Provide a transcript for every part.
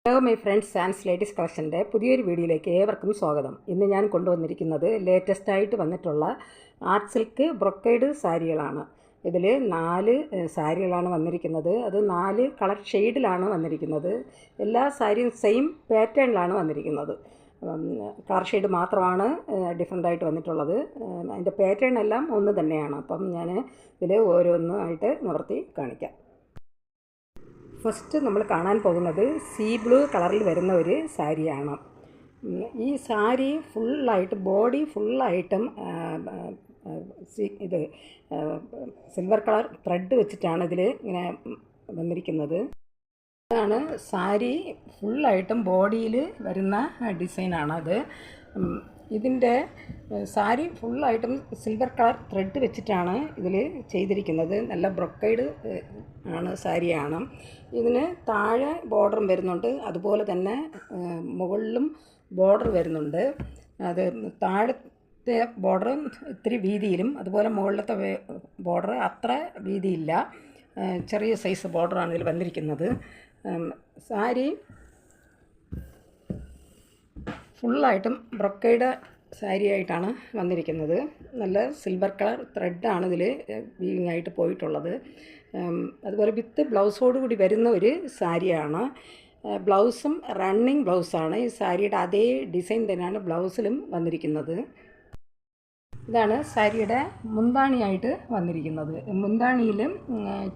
Hello my friends and ladies കളക്ഷൻ്റെ പുതിയൊരു വീഡിയോയിലേക്ക് ഏവർക്കും സ്വാഗതം. ഇന്ന് ഞാൻ കൊണ്ടുവന്നിരിക്കുന്നത് ലേറ്റസ്റ്റായിട്ട് വന്നിട്ടുള്ള ആർട്ട് സിൽക്ക് ബ്രൊക്കേഡ് സാരികളാണ്. ഇതിൽ 4 സാരികളാണ് വന്നിരിക്കുന്നത്. അത് 4 കളർ ഷെയ്ഡിലാണ് വന്നിരിക്കുന്നത്. എല്ലാ സാരിയും സെയിം പാറ്റേണിലാണ് വന്നിരിക്കുന്നത്. കളർ ഷെയ്ഡ് മാത്രമാണ് ഡിഫറെൻ്റായിട്ട് വന്നിട്ടുള്ളത്. അതിൻ്റെ പാറ്റേൺ എല്ലാം ഒന്ന് തന്നെയാണ്. അപ്പം ഞാൻ ഇതിൽ ഓരോന്നായിട്ട് നിവർത്തി കാണിക്കാം. ഫസ്റ്റ് നമ്മൾ കാണാൻ പോകുന്നത് സീ ബ്ലൂ കളറിൽ വരുന്ന ഒരു സാരിയാണ്. ഈ സാരി ഫുള്ളായിട്ട് ബോഡി ഫുള്ളായിട്ടും ഇത് സിൽവർ കളർ ത്രെഡ് വെച്ചിട്ടാണ് ഇതിൽ ഇങ്ങനെ വന്നിരിക്കുന്നത്. ഇതാണ് സാരി ഫുള്ളായിട്ടും ബോഡിയിൽ വരുന്ന ഡിസൈനാണത്. ഇതിൻ്റെ സാരി ഫുള്ളായിട്ടും സിൽവർ കളർ ത്രെഡ് വെച്ചിട്ടാണ് ഇതിൽ ചെയ്തിരിക്കുന്നത്. നല്ല ബ്രൊക്കേഡ് ആണ് സാരിയാണ്. ഇതിന് താഴെ ബോർഡറും വരുന്നുണ്ട്, അതുപോലെ തന്നെ മുകളിലും ബോർഡർ വരുന്നുണ്ട്. അത് താഴത്തെ ബോർഡർ ഇത്തിരി വീതിയിലും അതുപോലെ മുകളിലത്തെ ബോർഡർ അത്ര വീതിയില്ല, ചെറിയ സൈസ് ബോർഡറാണ് ഇതിൽ വന്നിരിക്കുന്നത്. സാരി ഫുള്ളായിട്ടും ബ്രൊക്കേഡ് സാരിയായിട്ടാണ് വന്നിരിക്കുന്നത്. നല്ല സിൽവർ കളർ ത്രെഡാണ് ഇതിൽ വീവിങ് ആയിട്ട് പോയിട്ടുള്ളത്. അതുപോലെ വിത്ത് ബ്ലൗസോട് കൂടി വരുന്ന ഒരു സാരിയാണ്. ബ്ലൗസും റണ്ണിങ് ബ്ലൗസാണ്. ഈ സാരിയുടെ അതേ ഡിസൈൻ തന്നെയാണ് ബ്ലൗസിലും വന്നിരിക്കുന്നത്. ഇതാണ് സാരിയുടെ മുന്താണിയായിട്ട് വന്നിരിക്കുന്നത്. മുന്താണിയിൽ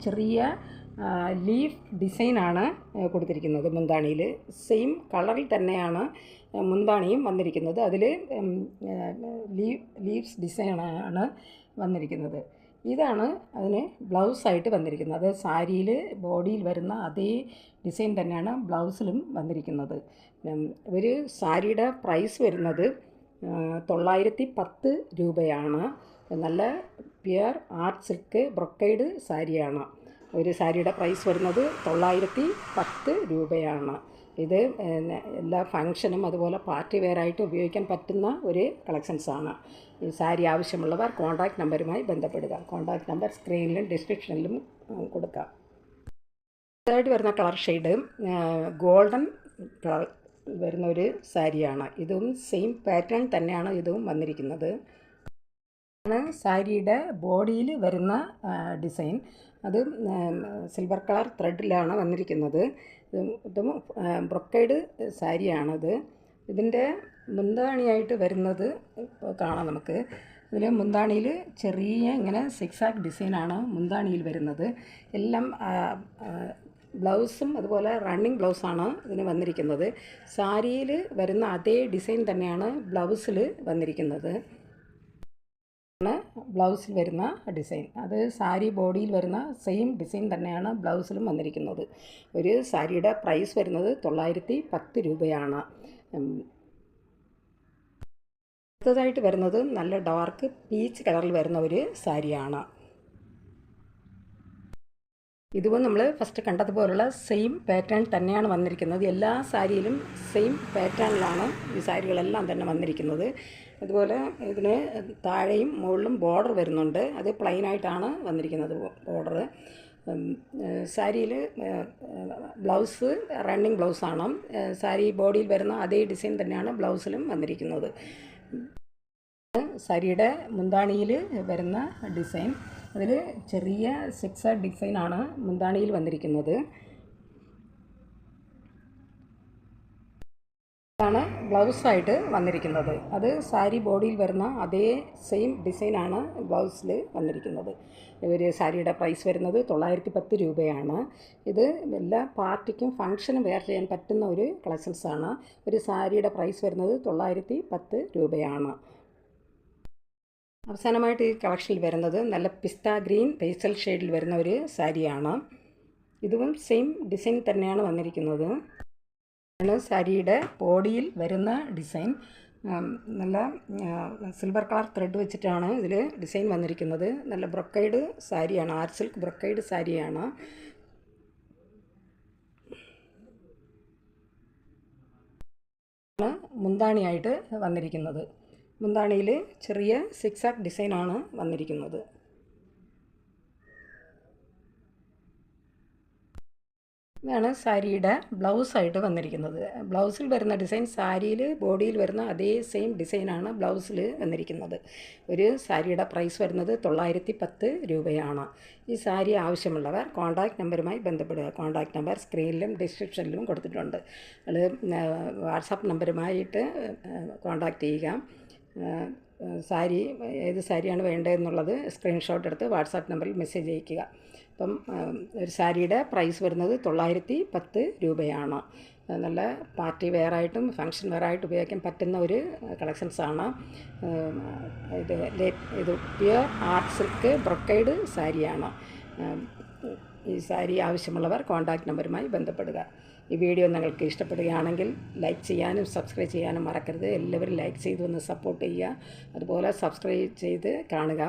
ചെറിയ ലീഫ് ഡിസൈനാണ് കൊടുത്തിരിക്കുന്നത്. മുന്താണിയിൽ സെയിം കളറിൽ തന്നെയാണ് മുന്താണിയും വന്നിരിക്കുന്നത്. അതിൽ ലീവ്സ് ഡിസൈനാണ് വന്നിരിക്കുന്നത്. ഇതാണ് അതിന് ബ്ലൗസായിട്ട് വന്നിരിക്കുന്നത്. അത് സാരിയിൽ ബോഡിയിൽ വരുന്ന അതേ ഡിസൈൻ തന്നെയാണ് ബ്ലൗസിലും വന്നിരിക്കുന്നത്. ഒരു സാരിയുടെ പ്രൈസ് വരുന്നത് 910 രൂപയാണ്. നല്ല പ്യുർ ആർട്ട് സിൽക്ക് ബ്രൊക്കേഡ് സാരിയാണ്. ഒരു സാരിയുടെ പ്രൈസ് വരുന്നത് 910 രൂപയാണ്. ഇത് എല്ലാ ഫങ്ഷനും അതുപോലെ പാർട്ടി വെയറായിട്ട് ഉപയോഗിക്കാൻ പറ്റുന്ന ഒരു കളക്ഷൻസാണ്. ഈ സാരി ആവശ്യമുള്ളവർ കോൺടാക്റ്റ് നമ്പറുമായി ബന്ധപ്പെടുക. കോൺടാക്റ്റ് നമ്പർ സ്ക്രീനിലും ഡിസ്ക്രിപ്ഷനിലും കൊടുക്കാം. ഇതായിട്ട് വരുന്ന കളർ ഷെയ്ഡ് ഗോൾഡൻ കളർ വരുന്ന ഒരു സാരിയാണ്. ഇതും സെയിം പാറ്റേൺ തന്നെയാണ് ഇതും വന്നിരിക്കുന്നത്. സാരിയുടെ ബോഡിയിൽ വരുന്ന ഡിസൈൻ അത് സിൽവർ കളർ ത്രെഡിലാണ് വന്നിരിക്കുന്നത്. ഇതും ബ്രൊക്കേഡ് സാരിയാണത്. ഇതിൻ്റെ മുന്താണിയായിട്ട് വരുന്നത് കാണാം നമുക്ക്. ഇതിൽ മുന്താണിയിൽ ചെറിയ ഇങ്ങനെ സിക്സാക്ക് ഡിസൈനാണ് മുന്താണിയിൽ വരുന്നത്. എല്ലാം ബ്ലൗസും അതുപോലെ റണ്ണിങ് ബ്ലൗസാണ് ഇതിന് വന്നിരിക്കുന്നത്. സാരിയിൽ വരുന്ന അതേ ഡിസൈൻ തന്നെയാണ് ബ്ലൗസിൽ വന്നിരിക്കുന്നത്. ബ്ലൗസിൽ വരുന്ന ഡിസൈൻ അത് സാരി ബോഡിയിൽ വരുന്ന സെയിം ഡിസൈൻ തന്നെയാണ് ബ്ലൗസിലും വന്നിരിക്കുന്നത്. ഒരു സാരിയുടെ പ്രൈസ് വരുന്നത് 910 രൂപയാണ്. അടുത്തതായിട്ട് വരുന്നത് നല്ല ഡാർക്ക് പീച്ച് കളറിൽ വരുന്ന ഒരു സാരിയാണ്. ഇതും നമ്മൾ ഫസ്റ്റ് കണ്ടതുപോലുള്ള സെയിം പാറ്റേൺ തന്നെയാണ് വന്നിരിക്കുന്നത്. എല്ലാ സാരിയിലും സെയിം പാറ്റേണിലാണ് ഈ സാരികളെല്ലാം തന്നെ വന്നിരിക്കുന്നത്. അതുപോലെ ഇതിന് താഴെയും മുകളിലും ബോർഡർ വരുന്നുണ്ട്. അത് പ്ലെയിനായിട്ടാണ് വന്നിരിക്കുന്നത് ബോർഡർ. സാരിയിൽ ബ്ലൗസ് റണ്ണിങ് ബ്ലൗസാണ്. സാരി ബോഡിയിൽ വരുന്ന അതേ ഡിസൈൻ തന്നെയാണ് ബ്ലൗസിലും വന്നിരിക്കുന്നത്. സാരിയുടെ മുന്താണിയിൽ വരുന്ന ഡിസൈൻ അതിൽ ചെറിയ സിക്സാക്ക് ഡിസൈനാണ് മുന്താണിയിൽ വന്നിരിക്കുന്നത്. ഇതാണ് ബ്ലൗസായിട്ട് വന്നിരിക്കുന്നത്. അത് സാരി ബോഡിയിൽ വരുന്ന അതേ സെയിം ഡിസൈനാണ് ബ്ലൗസിൽ വന്നിരിക്കുന്നത്. ഒരു സാരിയുടെ പ്രൈസ് വരുന്നത് 910 രൂപയാണ്. ഇത് എല്ലാ പാർട്ടിക്കും ഫങ്ഷനും വെയർ ചെയ്യാൻ പറ്റുന്ന ഒരു കളക്ഷൻസാണ്. ഒരു സാരിയുടെ പ്രൈസ് വരുന്നത് 910 രൂപയാണ്. അവസാനമായിട്ട് ഈ കളക്ഷനിൽ വരുന്നത് നല്ല പിസ്ത ഗ്രീൻ പേസ്റ്റൽ ഷെയ്ഡിൽ വരുന്ന ഒരു സാരിയാണ്. ഇതും സെയിം ഡിസൈൻ തന്നെയാണ് വന്നിരിക്കുന്നത്. സാരിയുടെ ബോഡിയിൽ വരുന്ന ഡിസൈൻ നല്ല സിൽവർ കളർ ത്രെഡ് വെച്ചിട്ടാണ് ഇതിൽ ഡിസൈൻ വന്നിരിക്കുന്നത്. നല്ല ബ്രൊക്കേഡ് സാരിയാണ്, ആർട്ട് സിൽക്ക് ബ്രൊക്കേഡ് സാരിയാണ്. മുന്താണിയായിട്ട് വന്നിരിക്കുന്നത്. മുന്താണിയിൽ ചെറിയ സിക്സാക്ക് ഡിസൈനാണ് വന്നിരിക്കുന്നത്. ഇതാണ് സാരിയുടെ ബ്ലൗസായിട്ട് വന്നിരിക്കുന്നത്. ബ്ലൗസിൽ വരുന്ന ഡിസൈൻ സാരിയിൽ ബോഡിയിൽ വരുന്ന അതേ സെയിം ഡിസൈനാണ് ബ്ലൗസിൽ വന്നിരിക്കുന്നത്. ഒരു സാരിയുടെ പ്രൈസ് വരുന്നത് 910 രൂപയാണ്. ഈ സാരി ആവശ്യമുള്ളവർ കോൺടാക്റ്റ് നമ്പറുമായി ബന്ധപ്പെടുക. കോൺടാക്റ്റ് നമ്പർ സ്ക്രീനിലും ഡിസ്ക്രിപ്ഷനിലും കൊടുത്തിട്ടുണ്ട്. അത് വാട്സാപ്പ് നമ്പറുമായിട്ട് കോൺടാക്റ്റ് ചെയ്യുക. സാരി ഏത് സാരിയാണ് വേണ്ടതെന്നുള്ളത് സ്ക്രീൻഷോട്ട് എടുത്ത് വാട്സാപ്പ് നമ്പറിൽ മെസ്സേജ് അയയ്ക്കുക. അപ്പം ഒരു സാരിയുടെ പ്രൈസ് വരുന്നത് 910 രൂപയാണ്. നല്ല പാർട്ടി വെയറായിട്ടും ഫങ്ഷൻ വെയറായിട്ട് ഉപയോഗിക്കാൻ പറ്റുന്ന ഒരു കളക്ഷൻസാണ്. ഇത് പ്യുർ ആർട്ട് സിൽക്ക് ബ്രൊക്കൈഡ് സാരിയാണ്. ഈ സാരി ആവശ്യമുള്ളവർ കോൺടാക്റ്റ് നമ്പറുമായി ബന്ധപ്പെടുക. ഈ വീഡിയോ നിങ്ങൾക്ക് ഇഷ്ടപ്പെടുകയാണെങ്കിൽ ലൈക്ക് ചെയ്യാനും സബ്സ്ക്രൈബ് ചെയ്യാനും മറക്കരുത്. എല്ലാവരും ലൈക്ക് ചെയ്ത് ഒന്ന് സപ്പോർട്ട് ചെയ്യുക. അതുപോലെ സബ്സ്ക്രൈബ് ചെയ്ത് കാണുക,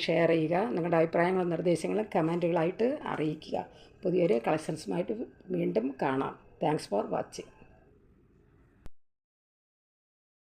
ഷെയർ ചെയ്യുക. നിങ്ങളുടെ അഭിപ്രായങ്ങളും നിർദ്ദേശങ്ങളും കമൻറ്റുകളായിട്ട് അറിയിക്കുക. പുതിയൊരു കളക്ഷൻസുമായിട്ട് വീണ്ടും കാണാം. Thanks for watching.